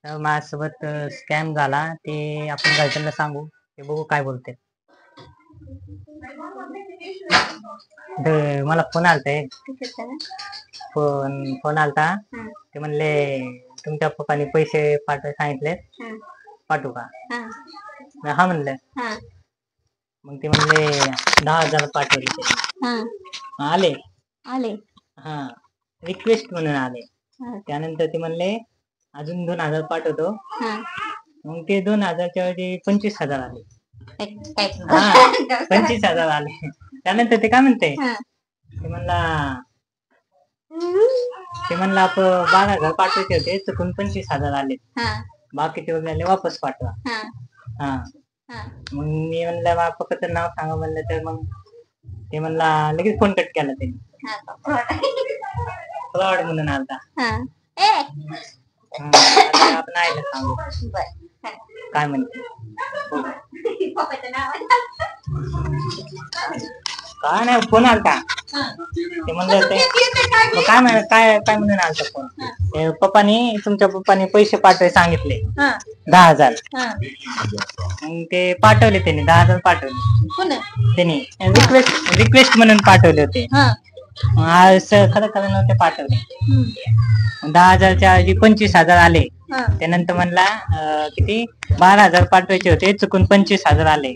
तर माझ्यासोबत स्कॅम झाला ते आपण घरच्यांना सांगू ते बघू काय बोलते. मला फोन आलता फोन आलता. ते म्हणले तुमच्या पप्पानी पैसे पाठवायला सांगितले, पाठवू का? हा म्हणलं. मग ते म्हणले 10,000 पाठवले ते. आले आले हा रिक्वेस्ट म्हणून आले. त्यानंतर ते म्हणले अजून 2,000 पाठवतो. मग ते 2,000च्या ऐवजी 25,000 आले. 25,000 आले. त्यानंतर ते काय म्हणते, ते म्हणला आपण 12,000 पाठवायचे होते, चुकून 25,000 आले. बाकीचे उरलेले वापस पाठवा. मग मी म्हणलं पप्पाचं नाव सांगा म्हणलं, तर मग ते म्हणला लगेच फोन कट केला त्यांनी. फ्रॉड म्हणून आलता. आपण आयला सांगू काय म्हणते काय नाही. फोन आलता ते म्हणलं काय काय म्हणून आलता फोन. तुमच्या पप्पानी पैसे पाठवायला सांगितले 10,000. मग ते पाठवले त्यांनी 10,000 पाठवले त्यांनी. रिक्वेस्ट म्हणून पाठवले होते. खरं खरं नव्हते पाठवले. 10,000च्या ऐवजी 25,000 आले. त्यानंतर म्हणला किती 12,000 पाठवायचे होते, चुकून 25,000 आले.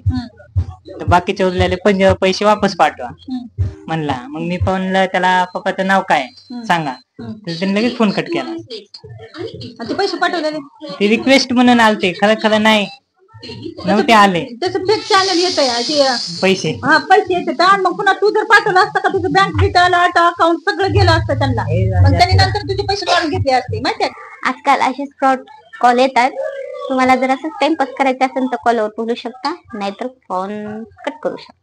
तर बाकीचे उरलेले पैसे वापस पाठवा म्हणला. मग मी म्हणलं त्याला पप्पाचं नाव काय सांगा, तर त्याने लगेच फोन कट केला. ते पैसे पाठवलेले ते रिक्वेस्ट म्हणून आलते, खरं खरं नाही नव्हते आले. त्याचं फेक चॅनल येत पैसे पैसे येते. मग पुन्हा तू जर पाठवलं असतं का, तुझं बँक डिटेल अकाउंट सगळं गेलं असतं त्यांना. मग त्यांनी नंतर तुझे पैसे काढून घेतले असते. माहितीये आजकाल असे फ्रॉड कॉल येतात. तुम्हाला जर असं टाइमपास करायचं असेल तर कॉलवर बोलू शकता, नाहीतर फोन कट करू शकता.